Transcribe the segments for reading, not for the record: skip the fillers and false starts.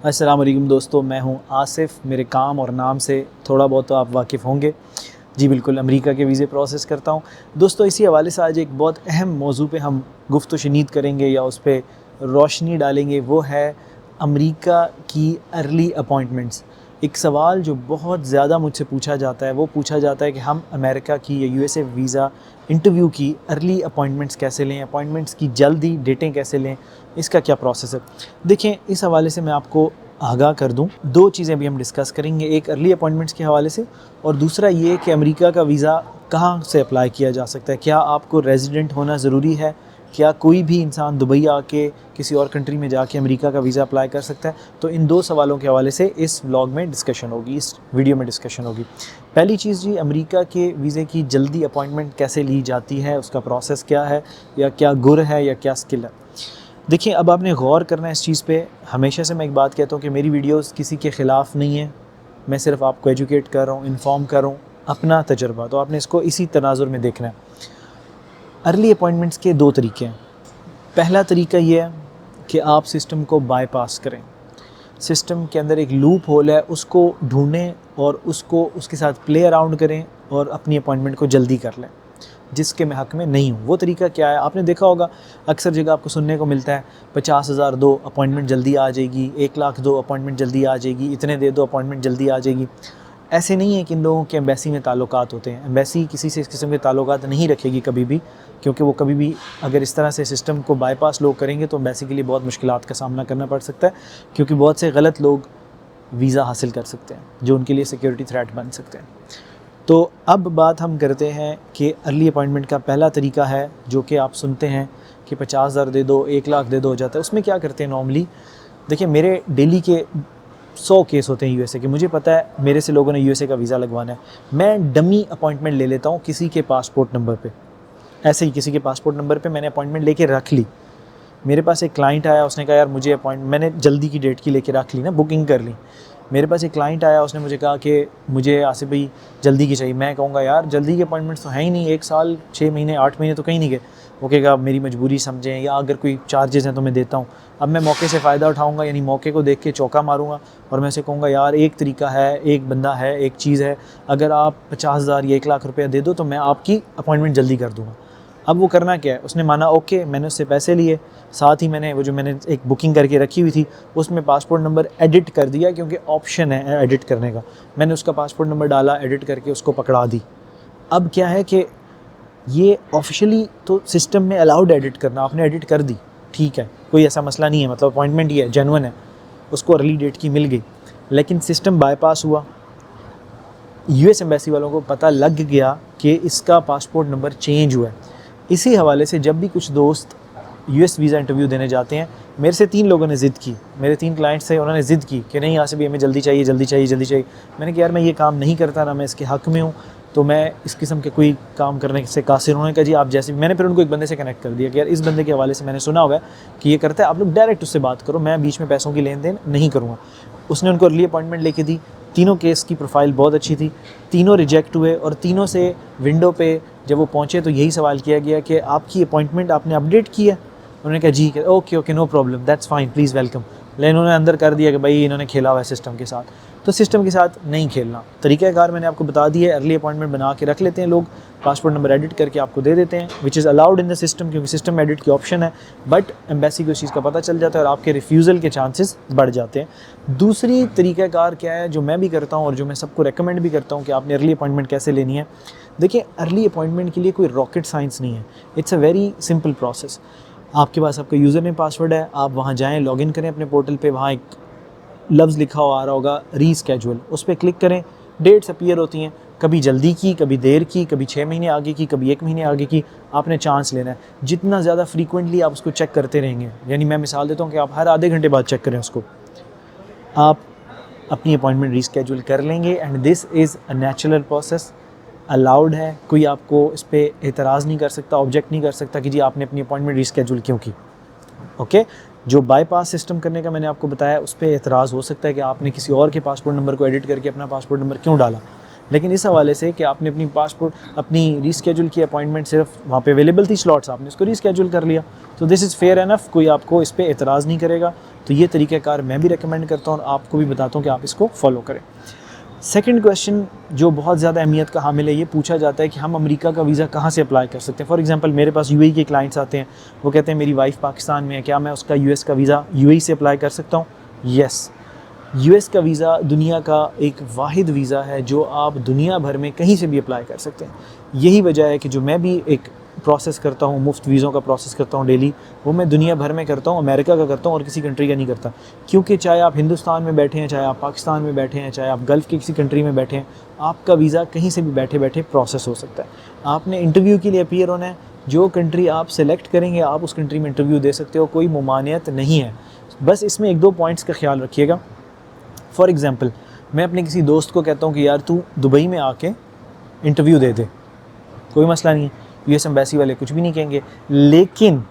अस्सलाम वालेकुम दोस्तों, मैं हूं आसिफ़। मेरे काम और नाम से थोड़ा बहुत तो आप वाकिफ़ होंगे। जी बिल्कुल, अमेरिका के वीज़े प्रोसेस करता हूं। दोस्तों, इसी हवाले से आज एक बहुत अहम मौजू पे हम गुफ्तगू शनीद करेंगे या उस पे रोशनी डालेंगे। वो है अमेरिका की अर्ली अपॉइंटमेंट्स। एक सवाल जो बहुत ज़्यादा मुझसे पूछा जाता है, वो पूछा जाता है कि हम अमेरिका की या यूएसए वीज़ा इंटरव्यू की अर्ली अपॉइंटमेंट्स कैसे लें, अपॉइंटमेंट्स की जल्दी डेटें कैसे लें, इसका क्या प्रोसेस है। देखें, इस हवाले से मैं आपको आगाह कर दूं, दो चीज़ें भी हम डिस्कस करेंगे, एक अर्ली अपॉइंटमेंट्स के हवाले से और दूसरा ये कि अमेरिका का वीज़ा कहाँ से अप्लाई किया जा सकता है। क्या आपको रेजिडेंट होना ज़रूरी है? क्या कोई भी इंसान दुबई आके किसी और कंट्री में जाके अमेरिका का वीज़ा अप्लाई कर सकता है? तो इन दो सवालों के हवाले से इस व्लॉग में डिस्कशन होगी, इस वीडियो में डिस्कशन होगी। पहली चीज़ जी, अमेरिका के वीज़े की जल्दी अपॉइंटमेंट कैसे ली जाती है, उसका प्रोसेस क्या है, या क्या गुर है या क्या स्किल है। देखिए, अब आपने गौर करना है इस चीज़ पे। हमेशा से मैं एक बात कहता हूँ कि मेरी वीडियोस किसी के ख़िलाफ़ नहीं है, मैं सिर्फ आपको एजुकेट कर रहा हूँ, इन्फॉर्म कर रहा हूँ, अपना तजर्बा। तो आपने इसको इसी तनाजुर में देखना है। अर्ली अपॉइंटमेंट्स के दो तरीके हैं। पहला तरीका ये है कि आप सिस्टम को बाईपास करें। सिस्टम के अंदर एक लूप होल है, उसको ढूंढें और उसको उसके साथ प्ले अराउंड करें और अपनी अपॉइंटमेंट को जल्दी कर लें, जिसके मैं हक़ में नहीं हूँ। वो तरीका क्या है? आपने देखा होगा अक्सर जगह आपको सुनने को मिलता है 50,000 दो, अपॉइंटमेंट जल्दी आ जाएगी, 1 लाख दो, अपॉइंटमेंट जल्दी आ जाएगी, इतने दे दो, अपॉइंटमेंट जल्दी आ जाएगी। ऐसे नहीं है कि इन लोगों के एम्बेसी में ताल्लुकात होते हैं। एम्बेसी किसी से इस किस्म के ताल्लुकात नहीं रखेगी कभी भी, क्योंकि वो कभी भी अगर इस तरह से सिस्टम को बाईपास लोग करेंगे तो एम्बेसी के लिए बहुत मुश्किलात का सामना करना पड़ सकता है, क्योंकि बहुत से गलत लोग वीज़ा हासिल कर सकते हैं जो उनके लिए सिक्योरिटी थ्रेट बन सकते हैं। तो अब बात हम करते हैं कि अर्ली अपॉइंटमेंट का पहला तरीका है, जो कि आप सुनते हैं कि 50,000 दे दो, 1 लाख दे दो हो जाता है। उसमें क्या करते हैं नॉर्मली? देखिए, मेरे डेली के 100 केस होते हैं यूएसए के। मुझे पता है मेरे से लोगों ने यूएसए का वीज़ा लगवाना है, मैं डमी अपॉइंटमेंट ले लेता हूँ किसी के पासपोर्ट नंबर पे। ऐसे ही किसी के पासपोर्ट नंबर पे मैंने अपॉइंटमेंट लेके रख ली। मेरे पास एक क्लाइंट आया, उसने कहा यार मुझे अपॉइंटमेंट, मैंने जल्दी की डेट की लेके रख ली ना, बुकिंग कर ली। मेरे पास एक क्लाइंट आया, उसने मुझे कहा कि मुझे आसिफ भाई जल्दी की चाहिए। मैं कहूँगा यार जल्दी के अपॉइंटमेंट्स तो हैं ही नहीं, 1 साल 6 महीने 8 महीने तो कहीं नहीं गए। वो कहेगा मेरी मजबूरी समझें, या अगर कोई चार्जेस हैं तो मैं देता हूँ। अब मैं मौके से फ़ायदा उठाऊँगा, यानी मौके को देख के चौका मारूँगा और मैं उसे कहूँगा यार एक तरीका है, एक बंदा है, एक चीज़ है, अगर आप 50,000 या 1 लाख रुपया दे दो तो मैं आपकी अपॉइंटमेंट जल्दी कर दूँगा। अब वो करना क्या है? उसने माना ओके, मैंने उससे पैसे लिए, साथ ही मैंने वो जो मैंने एक बुकिंग करके रखी हुई थी उसमें पासपोर्ट नंबर एडिट कर दिया, क्योंकि ऑप्शन है एडिट करने का। मैंने उसका पासपोर्ट नंबर डाला, एडिट करके उसको पकड़ा दी। अब क्या है कि ये ऑफिशियली तो सिस्टम में अलाउड एडिट करना, आपने एडिट कर दी, ठीक है, कोई ऐसा मसला नहीं है, मतलब अपॉइंटमेंट ही है, जेन्युइन है, उसको अर्ली डेट की मिल गई। लेकिन सिस्टम बाईपास हुआ, यूएस एम्बेसी वालों को पता लग गया कि इसका पासपोर्ट नंबर चेंज हुआ है। इसी हवाले से जब भी कुछ दोस्त यूएस वीज़ा इंटरव्यू देने जाते हैं, मेरे से 3 लोगों ने ज़िद की, मेरे 3 क्लाइंट्स थे, उन्होंने ज़िद की कि नहीं आसिफ, हमें जल्दी चाहिए, जल्दी चाहिए, जल्दी चाहिए। मैंने कहा यार मैं ये काम नहीं करता, ना मैं इसके हक़ में हूँ, तो मैं इस किस्म के कोई काम करने से कासिर। उन्होंने कहा जी आप जैसे, मैंने फिर उनको एक बंदे से कनेक्ट कर दिया कि यार इस बंदे के हवाले से मैंने सुना हुआ है कि ये करता है, आप लोग डायरेक्ट उससे बात करो, मैं बीच में पैसों की लेन देन नहीं करूँगा। उसने उनको अर्ली अपॉइंटमेंट लेके दी। तीनों केस की प्रोफाइल बहुत अच्छी थी, तीनों रिजेक्ट हुए और तीनों से विंडो पे जब वो पहुँचे तो यही सवाल किया गया कि आपकी अपॉइंटमेंट आपने अपडेट की है? उन्होंने कहा जी। Okay okay, no problem, that's fine, please welcome. लेकिन उन्होंने अंदर कर दिया कि भाई इन्होंने खेला हुआ है सिस्टम के साथ। तो सिस्टम के साथ नहीं खेलना। तरीक़ाकार मैंने आपको बता दिया है, अर्ली अपॉइंटमेंट बना के रख लेते हैं लोग, पासपोर्ट नंबर एडिट करके आपको दे देते हैं, which is allowed in the system, क्योंकि सिस्टम में एडिट की ऑप्शन है। बट एम्बेसी को इस चीज़ का पता चल जाता है और आपके रिफ्यूज़ल के चांसेस बढ़ जाते हैं। दूसरी तरीक़ाकार क्या है जो मैं भी करता हूँ और जो मैं सबको रेकमेंड भी करता हूँ कि आपने अर्ली अपॉइंटमेंट कैसे लेनी है। देखिए, अर्ली अपॉइंटमेंट के लिए कोई रॉकेट साइंस नहीं है, it's a very simple process. आपके पास आपका यूज़र नेम पासवर्ड है, आप वहाँ जाएँ, लॉगिन करें अपने पोर्टल पे, वहाँ एक लफ्ज़ लिखा हुआ आ रहा होगा रीस्केड्यूल, उस पर क्लिक करें। डेट्स अपीयर होती हैं, कभी जल्दी की, कभी देर की, कभी 6 महीने आगे की, कभी 1 महीने आगे की। आपने चांस लेना है, जितना ज़्यादा फ्रीक्वेंटली आप उसको चेक करते रहेंगे, यानी मैं मिसाल देता हूँ कि आप हर आधे घंटे बाद चेक करें उसको, आप अपनी अपॉइंटमेंट रीस्केड्यूल कर लेंगे। And this is a natural process, allowed है, कोई आपको इस पर एतराज़ नहीं कर सकता, ऑब्जेक्ट नहीं कर सकता कि जी आपने अपनी अपॉइंटमेंट रीस्केड्यूल क्यों की। ओके, जो बाईपास सिस्टम करने का मैंने आपको बताया, उस पर एतराज़ हो सकता है कि आपने किसी और के पासपोर्ट नंबर को एडिट करके अपना पासपोर्ट नंबर क्यों डाला। लेकिन इस हवाले से कि आपने अपनी रीस्केड्यूल की अपॉइंटमेंट, सिर्फ वहाँ पे अवेलेबल थी स्लॉट्स, आपने इसको रीस्केड्यूल कर लिया, तो दिस इज़ फेयर एनफ, कोई आपको इस पर एतराज़ नहीं करेगा। तो ये तरीक़ाकार मैं भी रेकमेंड करता हूँ और आपको भी बताता हूँ कि आप इसको फॉलो करें। सेकंड क्वेश्चन जो बहुत ज़्यादा अहमियत का हामिल है, ये पूछा जाता है कि हम अमेरिका का वीज़ा कहाँ से अप्लाई कर सकते हैं। फॉर एग्जांपल मेरे पास यूएई के क्लाइंट्स आते हैं, वो कहते हैं मेरी वाइफ पाकिस्तान में है, क्या मैं उसका यूएस का वीज़ा यूएई से अप्लाई कर सकता हूँ? यस, यूएस का वीज़ा दुनिया का एक वाहिद वीज़ा है जो आप दुनिया भर में कहीं से भी अप्लाई कर सकते हैं। यही वजह है कि जो मैं भी एक प्रोसेस करता हूँ, मुफ्त वीज़ों का प्रोसेस करता हूँ डेली, वो मैं दुनिया भर में करता हूँ, अमेरिका का करता हूँ और किसी कंट्री का नहीं करता। क्योंकि चाहे आप हिंदुस्तान में बैठे हैं, चाहे आप पाकिस्तान में बैठे हैं, चाहे आप गल्फ़ की किसी कंट्री में बैठे हैं, आपका वीज़ा कहीं से भी बैठे बैठे प्रोसेस हो सकता है। आपने इंटरव्यू के लिए अपीयर होना है, जो कंट्री आप सेलेक्ट करेंगे आप उस कंट्री में इंटरव्यू दे सकते हो, कोई मुमानियत नहीं है। बस इसमें एक दो पॉइंट्स का ख्याल रखिएगा। फॉर एग्ज़ाम्पल मैं अपने किसी दोस्त को कहता हूँ कि यार तू दुबई में आके इंटरव्यू दे दे, कोई मसला नहीं है, यूएस एम्बेसी वाले कुछ भी नहीं कहेंगे। लेकिन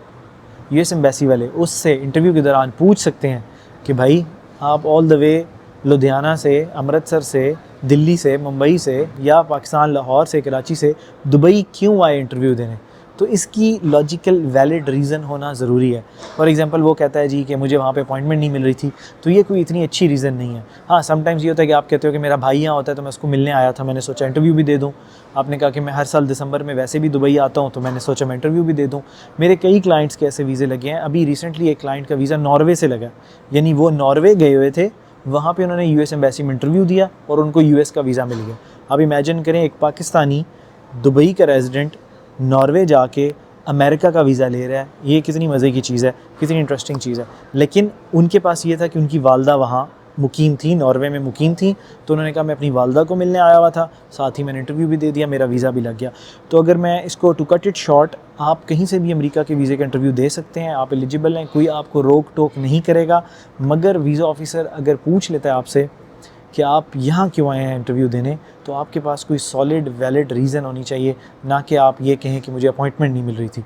यूएस एम्बेसी वाले उससे इंटरव्यू के दौरान पूछ सकते हैं कि भाई आप ऑल द वे लुधियाना से, अमृतसर से, दिल्ली से, मुंबई से या पाकिस्तान लाहौर से, कराची से दुबई क्यों आए इंटरव्यू देने? तो इसकी लॉजिकल वैलिड रीज़न होना ज़रूरी है। फॉर एग्जांपल वो कहता है जी कि मुझे वहाँ पे अपॉइंटमेंट नहीं मिल रही थी, तो ये कोई इतनी अच्छी रीज़न नहीं है। हाँ, समटाइम्स ये होता है कि आप कहते हो कि मेरा भाई यहाँ होता है तो मैं उसको मिलने आया था, मैंने सोचा इंटरव्यू भी दे दूँ। आपने कहा कि मैं हर साल दिसंबर में वैसे भी दुबई आता हूँ तो मैंने सोचा मैं इंटरव्यू भी दे दूँ। मेरे कई क्लाइंट्स के ऐसे वीज़े लगे हैं। अभी रिसेंटली एक क्लाइंट का वीज़ा नॉर्वे से लगा, यानी वो नॉर्वे गए हुए थे, वहाँ पे उन्होंने यूएस एम्बेसी में इंटरव्यू दिया और उनको यूएस का वीज़ा मिल गया। अब इमेजिन करें एक पाकिस्तानी दुबई का रेजिडेंट नॉर्वे जाके अमेरिका का वीज़ा ले रहा है, ये कितनी मज़े की चीज़ है, कितनी इंटरेस्टिंग चीज़ है। लेकिन उनके पास ये था कि उनकी वालदा वहाँ मुकीम थी, नॉर्वे में मुकीम थी, तो उन्होंने कहा मैं अपनी वालदा को मिलने आया हुआ था, साथ ही मैंने इंटरव्यू भी दे दिया, मेरा वीज़ा भी लग गया। तो अगर मैं इसको टू कट इट शॉर्ट, आप कहीं से भी अमेरिका के वीज़े का इंटरव्यू दे सकते हैं, आप एलिजिबल हैं, कोई आपको रोक टोक नहीं करेगा। मगर वीज़ा ऑफिसर अगर पूछ लेता है आपसे कि आप यहाँ क्यों आए हैं इंटरव्यू देने, तो आपके पास कोई सॉलिड वैलिड रीज़न होनी चाहिए, ना कि आप ये कहें कि मुझे अपॉइंटमेंट नहीं मिल रही थी।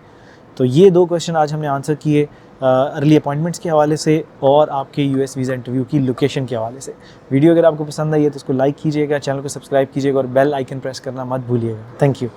तो ये दो क्वेश्चन आज हमने आंसर किए अर्ली अपॉइंटमेंट्स के हवाले से और आपके यूएस वीज़ा इंटरव्यू की लोकेशन के हवाले से। वीडियो अगर आपको पसंद आई है तो इसको लाइक कीजिएगा, चैनल को सब्सक्राइब कीजिएगा और बेल आइकन प्रेस करना मत भूलिएगा। Thank you.